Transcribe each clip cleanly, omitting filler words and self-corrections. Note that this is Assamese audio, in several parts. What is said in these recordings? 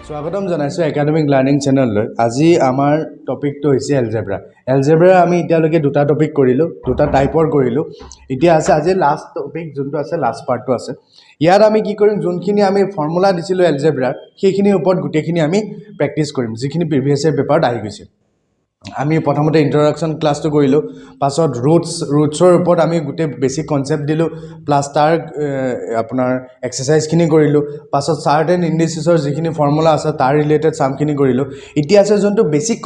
স্বাগতম জনাইছো একাডেমিক লাৰ্ণিং চেনেললৈ আজি আমাৰ টপিকটো হৈছে এলজেব্ৰা আমি এতিয়ালৈকে দুটা টপিক কৰিলো দুটা টাইপৰ কৰিলো এতিয়া আছে আজি লাষ্ট টপিক যোনটো আছে লাষ্ট পাৰ্টটো আছে ইয়াত আমি কি কৰিম যোনখিনি আমি ফৰ্মুলা দিছিলো এলজেব্ৰাৰ সেইখিনিৰ ওপৰত গুটেখিনি আমি প্ৰেক্টিছ কৰিম যিখিনি প্ৰিভিয়াছ ইয়াৰ পেপাৰত আহি গৈছে আমি প্ৰথমতে ইন্ট্ৰডাকশন ক্লাসটো কৰিলো পাছত ৰুটছৰ ওপৰত আমি গুটে বেসিক কনসেপ্ট দিলো প্লাস তাৰ আপোনাৰ এক্সাৰসাইজ খিনি কৰিলো পাছত সাৰ্টেন ইন্ডিসেছৰ যিখিনি ফৰ্মুলা আছে তাৰ ৰিলেটেড সামখিনি কৰিলো এতিয়া আছে যোনটো বেসিক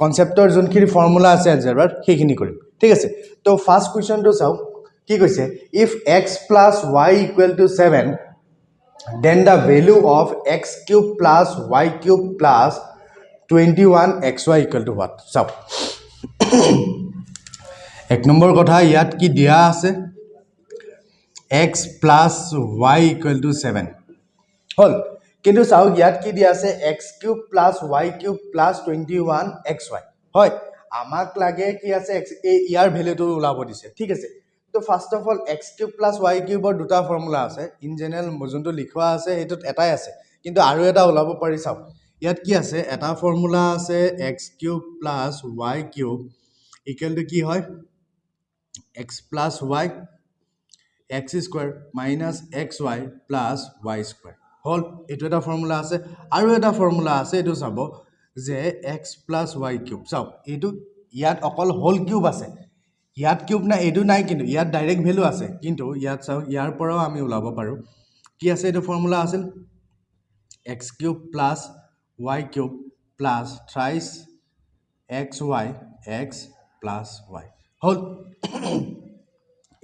কনসেপ্টৰ যোনখিনি ফৰ্মুলা আছে এলজেব্ৰাৰ সেইখিনি কৰিম ঠিক আছে তো ফাৰ্স্ট কোৱেশ্চনটো চাও কি কৈছে if x + y = 7 then the value of x cube plus y cube plus 21xy equal to what? So, এক নম্বৰ কথা ইয়াত কি দিয়া আছে x plus y equal to 7 হল কিন্তু চাও ইয়াত কি দিয়া আছে x cube plus y cube plus 21xy হয় আমাক লাগে কি আছে x ইয়াৰ ভ্যালুটো ওলাব দিছে ঠিক আছে তো first of all x cube plus y cube ৰ দুটা ফৰ্মুলা আছে ইন জেনাৰেল মজুনটো লিখোৱা আছে এটোত এটাই আছে কিন্তু আৰু এটা ওলাব পাৰি চাও ইয়াত কি আছে এটা ফৰ্মুলা আছে x cube plus y cube equal to কি হয় x plus y x square minus xy plus y square হল এটো এটা ফৰ্মুলা আছে আৰু এটা ফৰ্মুলা আছে এটো চাব যে x plus y cube চাও এটো ইয়াত অকল হোল কিউব আছে ইয়াত কিউব না এটো নাই কিন্তু ইয়াত ডাইৰেক্ট ভ্যালু আছে কিন্তু ইয়াত চাও ইয়াৰ পৰাও আমি ওলাব পাৰো কি আছে এটো ফৰ্মুলা আছিল x cube plus y cube plus thrice xy x plus y হল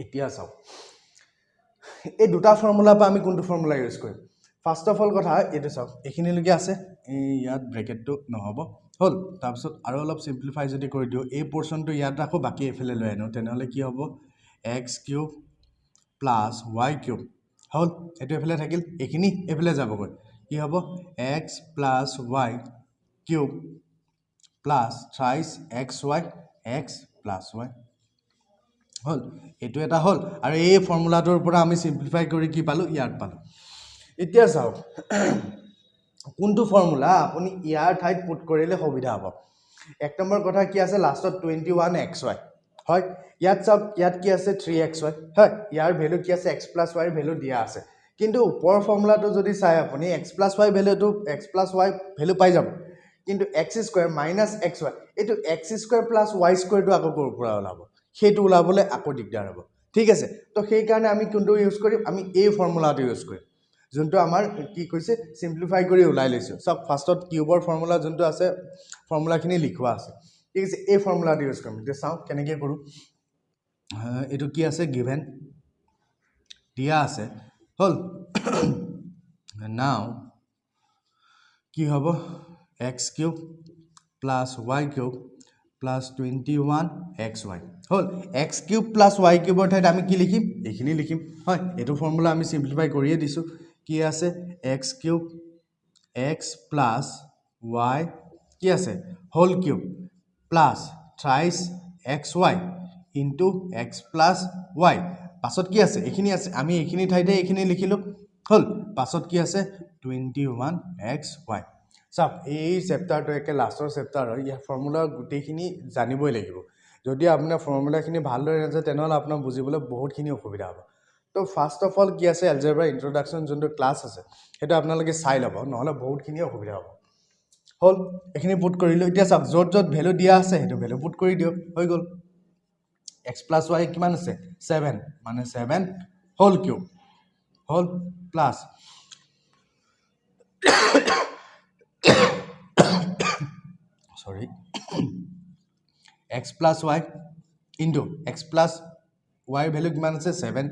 এতিয়া চাও এই দুটা ফৰ্মুলা পা আমি কোনটো ফৰ্মুলা ইউজ কৰিম ফার্স্ট অফ অল কথা এটো চাও এখিনি লগে আছে ইয়াত ব্র্যাকেটটো নহব হল তাৰপিছত আৰু অলপ সিম্পলিফাই যদি কৰি দিও এই পোৰশনটো ইয়াত ৰাখো বাকি এফালে লৈ আনো তেনেহলে কি হ'ব x cube plus y cube হল এটো এফালে থাকিল এখিনি এফালে যাবগৈ কি হ'ব x plus y cube plus thrice xy x plus y হল এটো এটা হল আৰু এই ফৰ্মুলাটোৰ পৰা আমি সিম্পলিফাই কৰি কি পালো ইয়াত পালো এতিয়া চাও কোনটো ফৰ্মুলা আপুনি ইয়াৰ ঠাইত পুট কৰিলে সুবিধা হ'ব এক নম্বৰ কথা কি আছে লাষ্টত 21xy হয় ইয়াত চাও ইয়াত কি আছে 3xy হয় ইয়াৰ ভ্যালু কি আছে x + y ৰ ভ্যালু দিয়া আছে কিন্তু ওপৰ ফৰ্মুলাটো যদি চাই আপুনি x + y ভ্যালুটো x + y value পাই যাব কিন্তু x² - xy এটো x² + y² টো আকৌ কৰ পৰা ওলাব হেতু ওলাবলে আকৌ দিগদাৰ হ'ব ঠিক আছে তো সেই কাৰণে আমি কোনটো ইউজ কৰিম আমি এই ফৰ্মুলাটো ইউজ কৰিম যোনটো আমাৰ কি কৈছে সিম্পলিফাই কৰি ওলাই লৈছো সব ফাৰ্স্টত কিউবৰ ফৰ্মুলা যোনটো আছে ফৰ্মুলাখিনি লিখোৱা আছে ঠিক আছে এই ফৰ্মুলাটো ইউজ কৰিম তে চাও কেনেকৈ কৰো এটো কি আছে গিভেন দিয়া আছে হল নাও কি হ'ব x cube plus y cube plus 21xy হল x cube plus y cube ৰ ঠাইত আমি কি লিখিম এখিনি লিখিম হয় এটো ফৰ্মুলা আমি সিম্পলিফাই কৰিয়ে দিছো কি আছে x cube x plus y কি আছে whole cube plus thrice xy into x plus y পাছত কি আছে এখিনি আছে আমি এখিনি ঠাইতে এখিনি লিখিলো হল পাছত কি আছে 21xy সব এই চেপ্টাৰটো একে লাষ্টৰ চেপ্টাৰ হয় ইয়া ফৰ্মুলা গুটেখিনি জানিবই লাগিব যদি আপোনাৰ ফৰ্মুলাখিনি ভালদৰে নাজানে তেনেহলে আপোনাৰ বুজিবলৈ বহুতখিনি অসুবিধা হ'ব তো ফাৰ্স্ট অফ অল কি আছে এলজেব্ৰা ইন্ট্ৰডাকশন যোনটো ক্লাস আছে হেতু আপোনালোকে চাই লব নহলে বহুতখিনি অসুবিধা হ'ব হল এখিনি পুট কৰিলো এতিয়া সব যত যত ভ্যালু দিয়া আছে হেতু ভ্যালু পুট কৰি দিও হৈ গল x plus y কিমান আছে 7 মানে 7 whole cube whole plus sorry x plus y into x plus y value কিমান আছে 7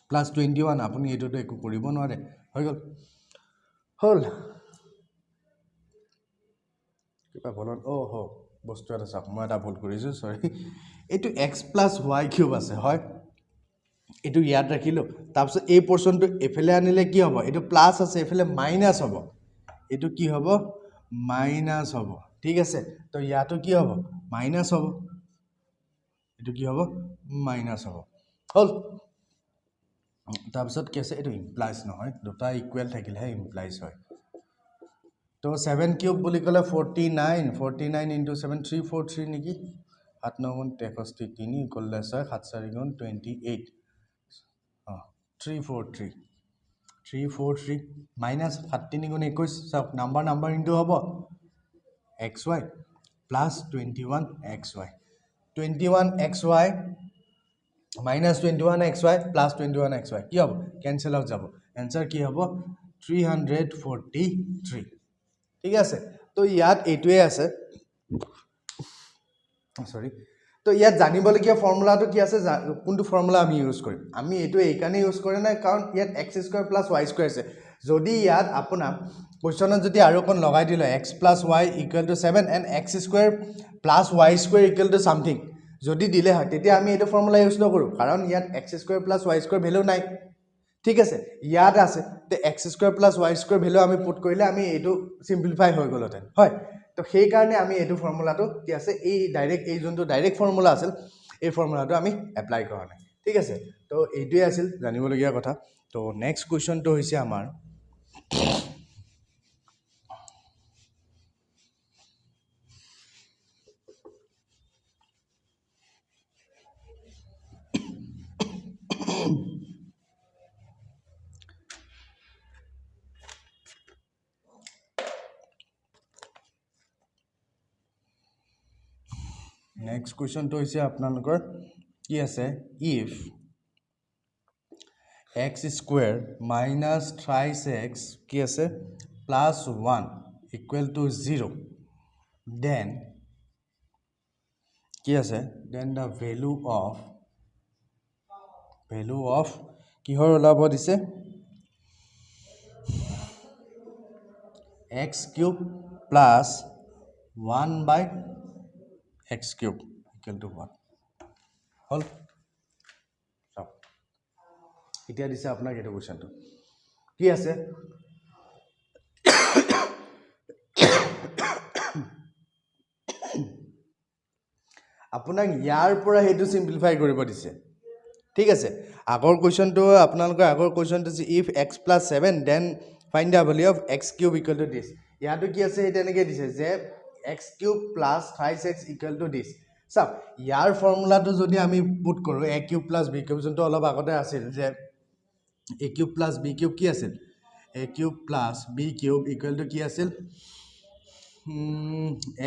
plus 21 আপুনি এটোটো একো কৰিব নোৱাৰে হৈ গল হল কিবা বলন ও হো বস্তু এটা চাওক মই এটা ভুল কৰিছো সৰি এটো x plus y কিউব আছে হয় এটো ইয়াত ৰাখিলো তাৰপিছত এই পোৰশনটো এফালে আনিলে কি হ'ব এটো প্লাস আছে এফালে মাইনাস হ'ব এটো কি হ'ব মাইনাস হ'ব ঠিক আছে তো ইয়াটো কি হ'ব মাইনাস হ'ব এটো কি হ'ব মাইনাস হ'ব হল তাৰপিছত কি আছে এইটো ইমপ্লাইজ নহয় দুটা ইকুৱেল থাকিলেহে ইমপ্লাইজ হয় তো 7 কিউব বুলি ক'লে 49 49 ইনটু 7 343 নেকি 7 9 গুণ 63 3 ইকুৱেল 6 7 4 গুণ 28 343 343 মাইনাছ 7 3 গুণ 21 চাওক নাম্বাৰ ইনটু হ'ব xy plus 21xy 21xy minus 21xy plus 21xy কি হ'ব cancel out যাব answer কি হ'ব 343 ঠিক আছে তো ইয়াত এইটোৱে আছে সৰি তো ইয়াত জানিবলগীয়া ফৰ্মুলাটো কি আছে কোনটো ফৰ্মুলা আমি ইউজ কৰিম আমি এইটো এইকাৰণে ইউজ কৰে নাই কাৰণ ইয়াত x² + y² আছে যদি ইয়াত আপোনাৰ কোৱেশ্চনত যদি আৰু কোন লগাই দিলে x + y = 7 and x² + y² = something যদি দিলে হয় তেতিয়া আমি এইটো ফৰ্মুলা ইউজ নকৰো কাৰণ ইয়াত x² + y² ভ্যালু নাই ঠিক আছে ইয়াত আছে তে x² + y² ভ্যালু আমি পুট কৰিলে আমি এইটো সিম্পলিফাই হৈ গলতেন হয় তো সেই কাৰণে আমি এইটো ফৰ্মুলাটো কি আছে এই ডাইৰেক্ট এই যোনটো ডাইৰেক্ট ফৰ্মুলা আছিল এই ফৰ্মুলাটো আমি এপ্লাই কৰা নাই ঠিক আছে তো এইটোৱে আছিল জানিবলগীয়া কথা তো নেক্সট কোৱেশ্চনটো হৈছে আমাৰ নেক্সট কোৱেশ্চনটো হৈছে আপোনালোকৰ কি আছে if x² - thrice x কি আছে +1 = 0 then কি আছে then the value of কিহৰ ওলাব দিছে x³ plus 1/x³ = 1 হল চাওক এতিয়া দিছে আপোনাক এইটো কোৱেশ্চনটো কি আছে আপোনাক ইয়াৰ পৰা হেতু সিম্পলিফাই কৰিব দিছে ঠিক আছে আগৰ কোৱেশ্চনটো আপোনালোকৰ আগৰ কোৱেশ্চনটো আছে if x + 7 then find the value of x³ = this ইয়াটো কি আছে এটা এনেকৈ দিছে যে x³ + thrice x = this চাওক ইয়াৰ ফৰ্মুলাটো যদি আমি পুট কৰো a³ + b³ যোনটো অলপ আগতে আছিল যে a³ + b³ কি আছিল a³ + b³ = কি আছিল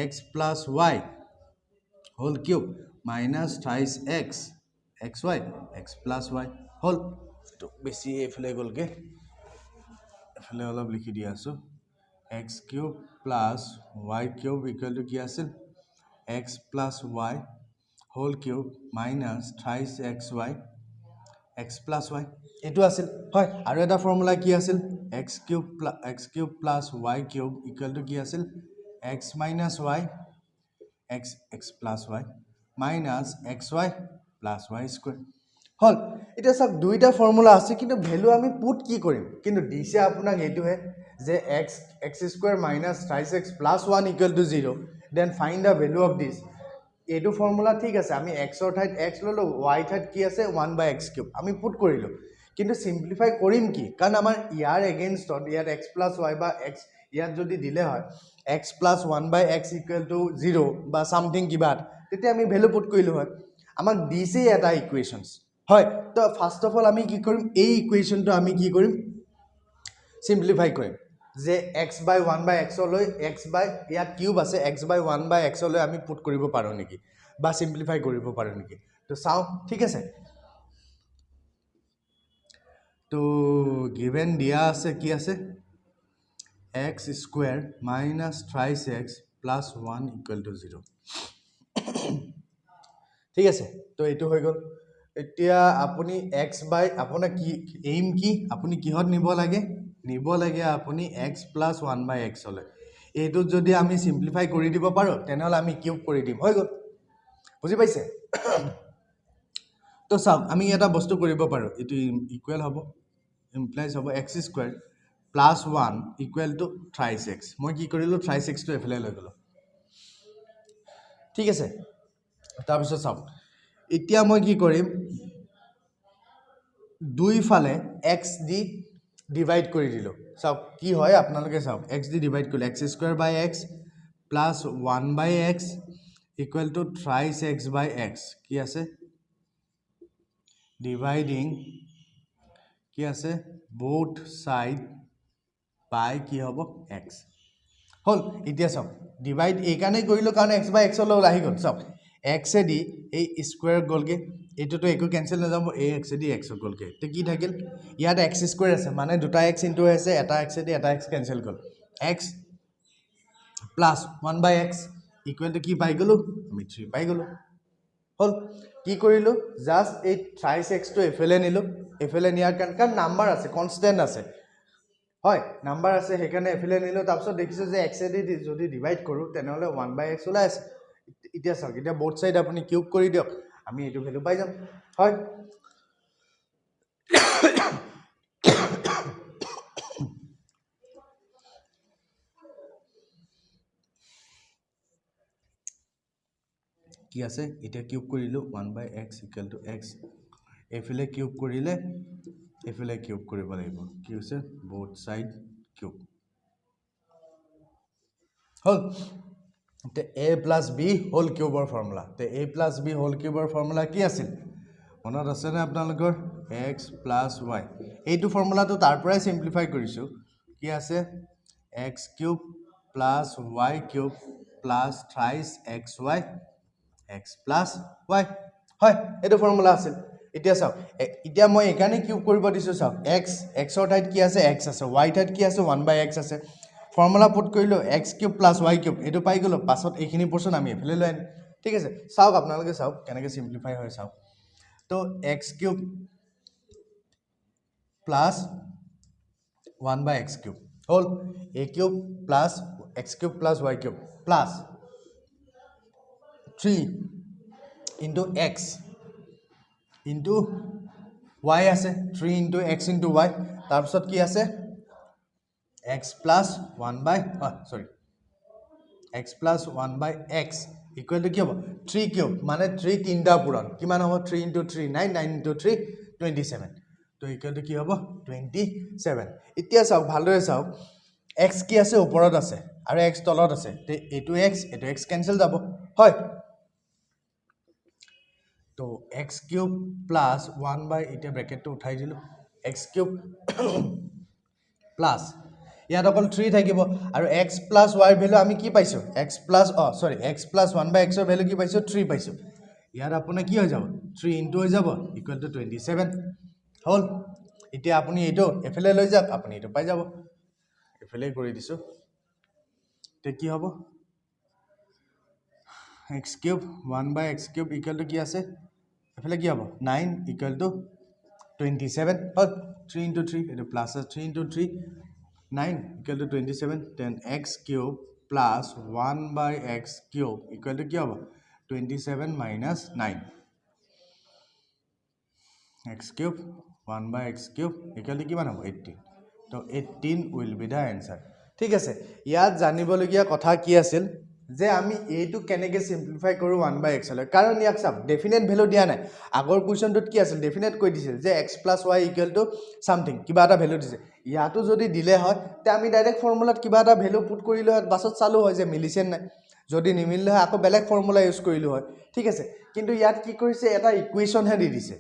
x + y whole cube minus thrice x xy x plus y whole to বেছি এফালে গলকে এফালে অলপ লিখি দিয়া আছো x³ plus y³ = কি আছিল x plus y whole cube minus thrice xy x plus y এটো আছিল হয় আৰু এটা ফৰ্মুলা কি আছিল x³ plus y³ = কি আছিল x minus y x plus y minus xy plus y square হল এটা সব দুইটা ফর্মুলা আছে কিন্তু ভ্যালু আমি পুট কি কৰিম কিন্তু দিছে আপোনাক এটোহে যে x² minus thrice x plus 1 = 0 then find the value of this এটো ফর্মুলা ঠিক আছে আমি x অৰ ঠাইত x ললো y ঠাইত কি আছে 1/x³ আমি পুট কৰিলো কিন্তু সিম্পলিফাই কৰিম কি কাৰণ আমাৰ ইয়াৰ এগেইনষ্টত ইয়াত x plus y বা x ইয়াত যদি দিলে হয় x plus 1/x = 0 বা সামথিং কিবা তেতিয়া আমি ভ্যালু পুট কৰিলো হয় আমাক দিছে এটা ইকুৱেশনস হয় তো ফাৰ্স্ট অফ অল আমি কি কৰিম এই ইকুৱেশনটো আমি কি কৰিম সিম্পলিফাই কৰিম যে x/1/x লৈ x by ইয়াত কিউব আছে x/1/x লৈ আমি পুট কৰিব পাৰো নেকি বা সিম্পলিফাই কৰিব পাৰো নেকি তো চাও ঠিক আছে তো গিভেন দিয়া আছে কি আছে x² minus thrice x plus 1 = 0 ঠিক আছে তো এটো হৈ গল এতিয়া আপুনি x by আপোনাৰ কি এইম কি আপুনি কিহত নিব লাগে আপুনি x plus 1/x হলে এটো যদি আমি সিম্পলিফাই কৰি দিব পাৰো তেনেহলে আমি কিউব কৰি দিম হৈ গল বুজি পাইছে তো চাওক আমি এটা বস্তু কৰিব পাৰো এটো ইকুৱেল হ'ব implies হ'ব x² plus 1 = thrice x মই কি কৰিলো thrice x টো এফালে লৈ গলো ঠিক আছে তাৰ পিছত চাওক এতিয়া মই কি কৰিম দুইফালে x দি ডিভাইড কৰি দিলোঁ চাওক কি হয় আপোনালোকে চাওক x দি ডিভাইড কৰিলে x² / x plus 1/x equal two thrice x/x কি আছে ডিভাইডিং কি আছে both side by কি হ'ব x হল এতিয়া চাওক ডিভাইড এইকাৰণে কৰিলো কাৰণ x/x লৈ আহি গ'ল চাওক x এ দি এই স্কয়াৰ গলগে এটোটো একো কেনসেল না যাব এই x এ দি x গলগে তে কি থাকিল ইয়াত x² আছে মানে দুটা x ইনটু আছে এটা x এ দি এটা x কেনসেল গল x plus 1/x equal to কি পাই গলো আমি 3 পাই গলো হল কি কৰিলো জাস্ট এই থ্ৰাইছ x টো এফেলে নিলো এফেলে নিয়াৰ কাৰণ নাম্বাৰ আছে কনস্ট্যান্ট আছে হয় নাম্বাৰ আছে হেকাৰণে এফেলে নিলো তাৰপিছত দেখিছো যে x এ দি যদি ডিভাইড কৰো তেনেহলে 1/x ওলাই আছে এতিয়া চাওক এতিয়া বোথ সাইড আপুনি কিউব কৰি দিয়ক আমি এটো ভ্যালু পাই যাম হয় কি আছে এটা কিউব কৰিলো 1/x = x এফালে কিউব কৰিলে এফালে কিউব কৰিব লাগিব কি হৈছে both side কিউব হল তে a + b হোল কিউবৰ ফৰ্মুলা তে a + b হোল কিউবৰ ফৰ্মুলা কি আছিল মনত আছে না আপোনালোকৰ x + y এইটো ফৰ্মুলাটো তাৰ পৰাই সিম্পলিফাই কৰিছো কি আছে x³ + y³ + thrice xy x plus y হয় এটো ফৰ্মুলা আছিল এতিয়া চাও এতিয়া মই একানে কিউব কৰিব দিছো চাও x ৰ ঠাইত কি আছে x আছে y ঠাইত কি আছে 1/x আছে ফৰ্মুলা পুট কৰিলো x³ + y³ এটো পাই গলো পাছত এইখিনি পোৰছন আমি এফালে লৈ আনি ঠিক আছে চাওক আপোনালোকে চাওক কেনেকৈ সিম্পলিফাই হয় চাওক তো x³ + 1/x³ হল a³ + x³ + y³ plus 3 into x into y আছে 3 into x into y তাৰপিছত কি আছে x plus 1/x equal to কি হ'ব 3 কিউব মানে 3 তিনটা পূৰণ কিমান হ'ব 3 into 3 9 9 into 3 27 তো equal to কি হ'ব 27 এতিয়া চাওক ভালদৰে চাওক x কি আছে ওপৰত আছে আৰু x তলত আছে তে এটো x কেনসেল যাব হয় তো x³ plus 1 এটা ব্র্যাকেট তো উঠাই দিলো x³ plus ইয়াত অকল 3 থাকিব আৰু x plus y ভ্যালু আমি কি পাইছো x plus x + 1/x ৰ ভ্যালু কি পাইছো 3 পাইছো ইয়াত আপুনি কি হৈ যাব 3 ইনটু হৈ যাব ইকুৱেল টু 27 হল এতিয়া আপুনি এটো এফালে লৈ যাওক আপুনি এটো পাই যাব এফালে কৰি দিছো তে কি হ'ব x³ 1/x³ ইকুৱেল টু কি আছে এফালে কি হ'ব 9 ইকুৱেল টু 27 হল 3 into 3 এটো plus 3 into 3 9 equal to 27 then x³ plus 1/x³ equal to কি হ'ব 27 minus 9 x³ 1/x³ equal to কিমান হ'ব 18 তো 18 will be the answer ঠিক আছে ইয়াত জানিবলগীয়া কথা কি আছিল যে আমি এইটো কেনেকৈ সিম্পলিফাই কৰো 1/x লৈ কাৰণ ইয়াক চাওক ডেফিনেট ভ্যালু দিয়া নাই আগৰ কোৱেশ্চনটোত কি আছিল ডেফিনেট কৈ দিছিল যে x + y = সামথিং কিবা এটা ভ্যালু দিছে ইয়াতো যদি দিলে হয় তে আমি ডাইৰেক্ট ফৰ্মুলাত কিবা এটা ভ্যালু পুট কৰিলো হয় বাছত চালু হয় যে মিলিছে নাই যদি নিমিলে হয় আকৌ বেলেগ ফৰ্মুলা ইউজ কৰিলো হয় ঠিক আছে কিন্তু ইয়াত কি কৰিছে এটা ইকুৱেচন হে দি দিছে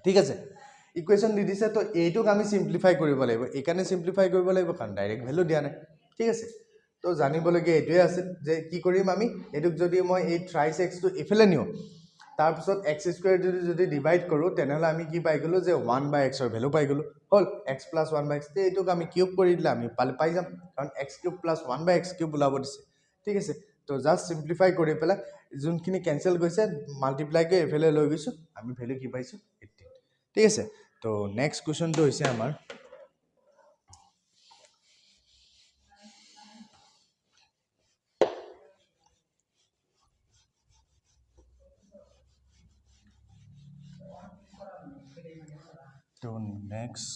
ঠিক আছে ইকুৱেচন দি দিছে তো এইটোক আমি সিম্পলিফাই কৰিব লাগিব এইকাৰণে সিম্পলিফাই কৰিব লাগিব কাৰণ ডাইৰেক্ট ভ্যালু দিয়া নাই ঠিক আছে তো জানিবলগীয়া এটোৱে আছিল যে কি কৰিম আমি এটোক যদি মই এই থ্ৰাইছ x টো এফালে নিও তাৰপিছত x² যদি ডিভাইড কৰো তেনেহলে আমি কি পাই গলো যে 1/x ৰ ভ্যালু পাই গলো হল x + 1/x তে এটোক আমি কিউব কৰি দিলে আমি পাই যাম কাৰণ x³ + 1/x³ ওলাব দিছে ঠিক আছে তো জাস্ট সিম্পলিফাই কৰি পেলা যোনখিনি কেনসেল গৈছে মাল্টিপ্লাই কৰি এফালে লৈ গৈছো আমি ভ্যালু কি পাইছো 18 ঠিক আছে তো নেক্সট কোৱেশ্চনটো হৈছে আমাৰ তো নেক্সট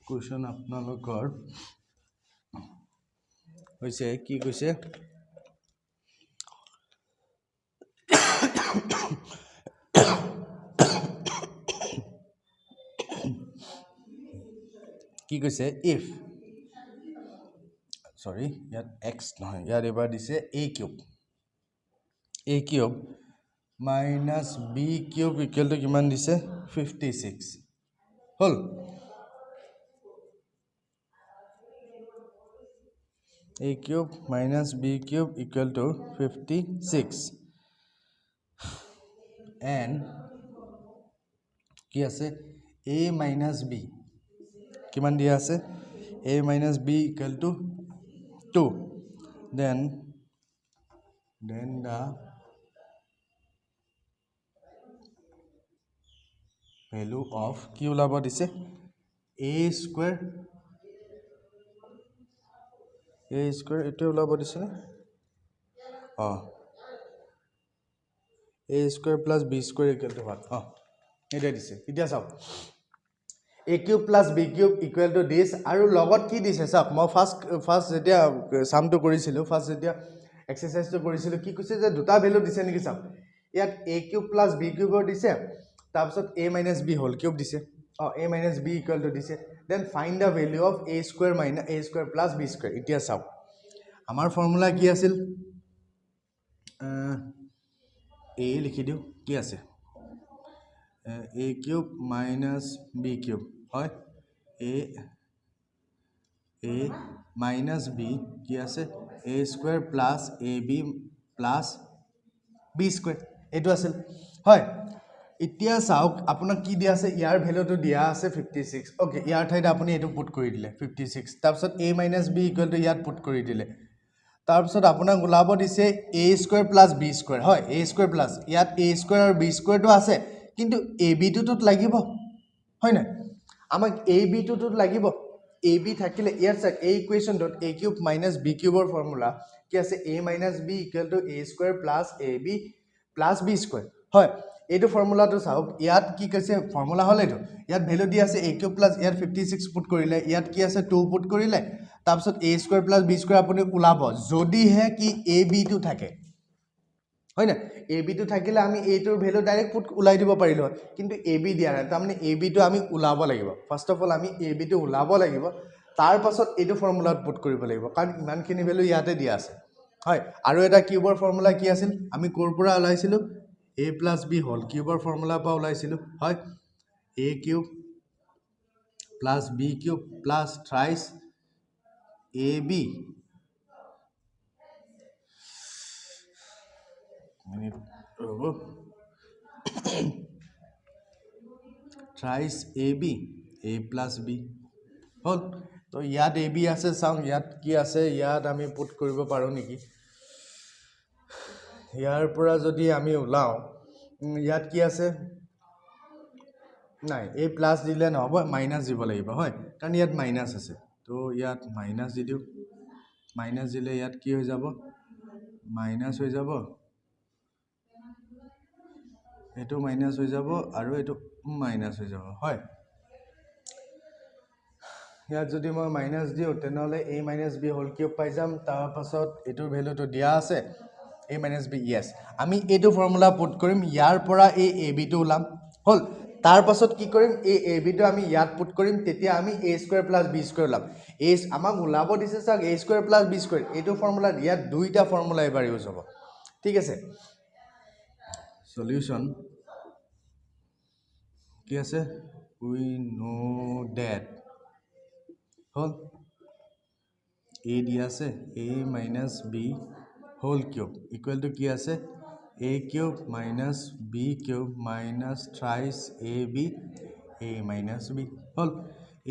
কোৱেশ্চন আপোনালোকৰ হৈছে কি কৈছে কি কৈছে ইফ সৰি ইয়াত এক্স নহয় ইয়াত এবাৰ দিছে a cube minus b cube equal to কিমান দিছে 56 হ'ল a cube minus b cube equal to 56 and কি আছে a minus b কিমান দিয়া আছে a minus b equal to 2 then the value of কি ওলাব দিছে a square এটো ওলাব দিছে a square plus b square equal to what এটা দিছে এতিয়া চাওক a cube plus b cube equal to this আৰু লগত কি দিছে চাওক মই ফাৰ্স্ট যেতিয়া সামটো কৰিছিলো ফাৰ্স্ট যেতিয়া এক্সাৰসাইজটো কৰিছিলো কি কৈছে যে দুটা ভ্যালু দিছে নেকি চাওক ইয়াত a cube plus b cube দিছে তাৰপিছত a minus b whole cube দিছে a minus b equal to দিছে then find the value of a square minus a square plus b square এতিয়া চাওক আমাৰ ফৰ্মুলা কি আছিল a লিখি দিও কি আছে a cube minus b cube হয় a minus b কি আছে a square plus ab plus b square এটো আছিল হয় এতিয়া চাওক আপোনাক কি দিয়া আছে ইয়াৰ ভ্যালুটো দিয়া আছে 56 ওকে ইয়াৰ ঠাইত আপুনি এটো পুট কৰি দিলে 56 তাৰপিছত a minus b equal to ইয়াত পুট কৰি দিলে তাৰপিছত আপোনাক ওলাব দিছে a square plus b square হয় a square plus ইয়াত a square আৰু b square টো আছে কিন্তু ab টোত লাগিব হয় না আমাক ab টোত লাগিব ab থাকিলে ইয়াৰ চাক a equation dot a cube minus b কিউবৰ ফৰ্মুলা কি আছে a minus b equal to a square plus ab plus b square হয় এইটো ফৰ্মুলাটো চাওক ইয়াত কি কৈছে ফৰ্মুলা হল এইটো ইয়াত ভ্যালু দি আছে a কিউব প্লাস ইয়াত 56 পুট কৰিলে ইয়াত কি আছে 2 পুট কৰিলে তাৰপিছত a square plus b square আপুনি উলাব যদি হে কি a b টো থাকে হয় না a b টো থাকিলে আমি a টোৰ ভ্যালু ডাইৰেক্ট পুট উলাই দিব পাৰিলো কিন্তু a b দিয়া নাই তাৰমানে a b টো আমি উলাব লাগিব ফাৰ্স্ট অফ অল আমি a b টো উলাব লাগিব তাৰ পাছত এইটো ফৰ্মুলাত পুট কৰিব লাগিব কাৰণ ইমানখিনি ভ্যালু ইয়াতে দিয়া আছে হয় আৰু এটা কিউবৰ ফৰ্মুলা কি আছিল আমি কোৰ পৰা উলাইছিলো a plus b whole cube formula pa ulaisilu hoy a cube plus b cube plus thrice ab thrice ab a plus b hol to yad ab ase saung yad ki ase yad ami put koribo paro niki ইয়াৰ পৰা যদি আমি উলাও ইয়াত কি আছে নাই a প্লাস দিলে নহব মাইনাস দিব লাগিব হয় কাৰণ ইয়াত মাইনাস আছে তো ইয়াত মাইনাস দি দিও মাইনাস দিলে ইয়াত কি হৈ যাব মাইনাস হৈ যাব এটো মাইনাস হৈ যাব আৰু এটো মাইনাস হৈ যাব হয় ইয়াত যদি মই মাইনাস দিও তেনেহলে a - b হোল কিউব পাই যাম তাৰ পাছত এটোৰ ভ্যালুটো দিয়া আছে a minus b yes আমি এটো ফৰ্মুলা পুট কৰিম ইয়াৰ পৰা a ab টো উলাম হল তাৰ পাছত কি কৰিম a ab টো আমি ইয়াত পুট কৰিম তেতিয়া আমি a square plus b square উলাম a আমাক উলাব দিছে সাক a square plus b square এটো ফৰ্মুলা ইয়াত দুইটা ফৰ্মুলা এবাৰ ইউজ হ'ব ঠিক আছে সলিউশন কি আছে we know that hall a দিয়া আছে a minus b whole cube equal to কি আছে a cube minus b cube minus thrice ab a minus b hall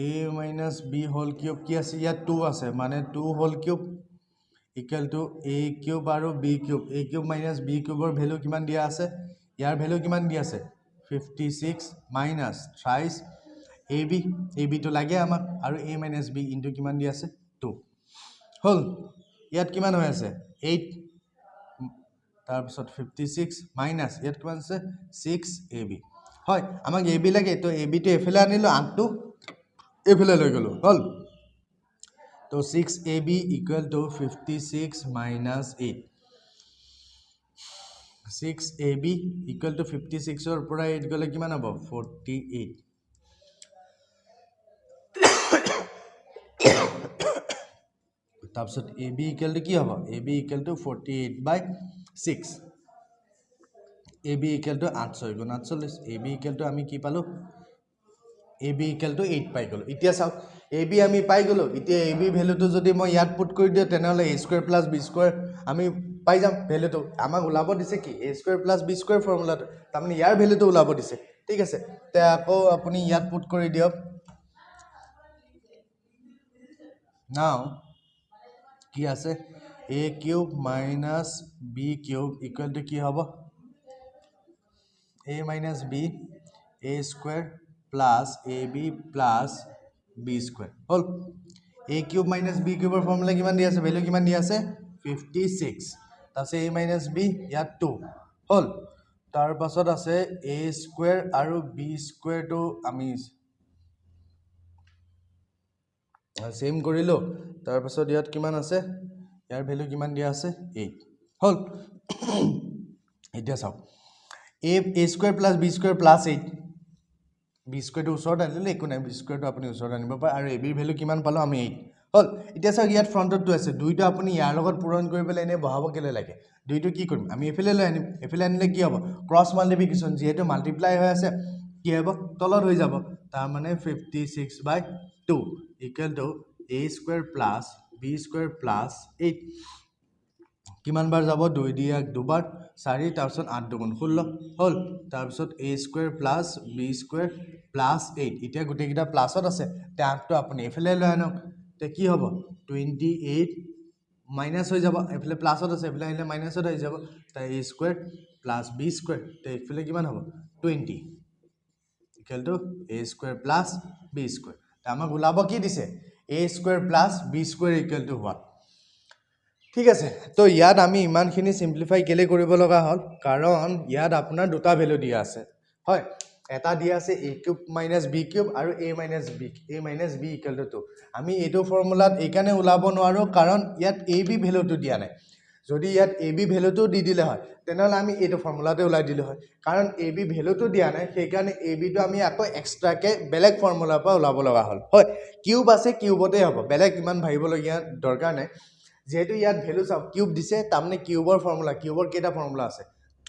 a minus b whole cube কি আছে ইয়াত 2 আছে মানে 2 whole cube equal to a cube আৰু b cube a cube minus b cube ৰ ভ্যালু কিমান দিয়া আছে ইয়াৰ ভ্যালু কিমান দিয়া আছে 56 minus thrice ab টো লাগে আমাক আৰু a minus b into কিমান দিয়া আছে 2 হল ইয়াত কিমান হৈ আছে 8 তাৰপিছত 56 মাইনাস ইয়াত কিমান আছে 6 ab হয় আমাক ab লাগে তো ab টো এফালে আনিলো 8 টো এফালে লৈ গলো হল তো 6 ab equal to 56 minus 8 6 ab equal to 56 ৰ পৰা 8 গলে কিমান হ'ব 48 তাৰপিছত AB ইকুৱেল টু কি হ'ব AB equal to 48/6 AB equal to 8/6 AB equal to আমি কি পালো AB ইকুৱেল টু 8 পাই গলো এতিয়া চাওক AB আমি পাই গলো এতিয়া AB ভ্যালুটো যদি মই ইয়াত পুট কৰি দিও তেনেহলে a² + b² আমি পাই যাম ভ্যালুটো আমাক ওলাব দিছে কি a² + b² ফৰ্মুলাটো তাৰমানে ইয়াৰ ভ্যালুটো ওলাব দিছে ঠিক আছে তে আকৌ আপুনি ইয়াত পুট কৰি দিয়ক নাও কি আছে a³ - b³ ইকুৱেল টু কি হ'ব a - b a² plus ab plus b² hall a³ - b³ formula কিমান দি আছে ভ্যালু কিমান দি আছে 56 তাছে a - b ইয়াত 2 হল তাৰ পাছত আছে a² আৰু b² টো আমি সেম কৰিলো তাৰ পাছত ইয়াত কিমান আছে ইয়াৰ ভ্যালু কিমান দিয়া আছে 8 হল এতিয়া চাও a² plus b² plus 8 b² টো ওচৰত আনিলে একো নাই b² টো আপুনি ওচৰত আনিব পাৰে আৰু ab ৰ ভ্যালু কিমান পালো আমি 8 হল এতিয়া চাওক ইয়াত ফ্ৰন্টত আছে দুইটা আপুনি ইয়াৰ লগত পূৰণ কৰি পেলাই এনে বহাব কেলে লাগে দুইটো কি কৰিম আমি এফালে লৈ আনিম এফালে আনিলে কি হ'ব ক্ৰস মাল্টিপ্লিকেশন যেহেতু মাল্টিপ্লাই হৈ আছে কি হ'ব তলত হৈ যাব তাৰ মানে 56/2 equal to a² plus b² plus 8 কিমান বাৰ যাব 2 দিয়ে 2 বাৰ 4 তাৰ পিছত 8 দুগুণ 16 হল তাৰ পিছত a² plus b² plus 8 এতিয়া গুটে কিটা প্লাসত আছে তে 8 টো আপুনি এফালে লৈ আনক তে কি হ'ব 28 মাইনাস হৈ যাব এফালে প্লাসত আছে এফালে আহিলে মাইনাসত হৈ যাব তাই a² plus b² তে এফালে কিমান হ'ব 20 equal to a² plus b² তে আমাক ওলাব কি দিছে a² plus b² equal to what ঠিক আছে তো ইয়াত আমি ইমানখিনি সিম্পলিফাই কেলে কৰিব লগা হল কাৰণ ইয়াত আপোনাৰ দুটা ভ্যালু দিয়া আছে হয় এটা দিয়া আছে a³ - b³ আৰু a - b ইকুৱেল টু 2 আমি এটো ফৰ্মুলাত এইকাৰণে ওলাব নোৱাৰো কাৰণ ইয়াত ab ভ্যালুটো দিয়া নাই যদি ইয়াত ab ভ্যালুটো দি দিলে হয় তেনেহলে আমি এটো ফৰ্মুলাতে ওলাই দিলে হয় কাৰণ ab ভ্যালুটো দিয়া নাই সেই কাৰণে ab টো আমি আকৌ এক্সট্ৰাকে বেলেগ ফৰ্মুলাৰ পৰা ওলাব লগা হল হয় কিউব আছে কিউবতে হ'ব বেলেগ ইমান ভাবিব লগিয়া দৰকাৰ নাই যেহেতু ইয়াত ভ্যালু চাও কিউব দিছে তাৰমানে কিউবৰ ফৰ্মুলা কিউবৰ কেটা ফৰ্মুলা আছে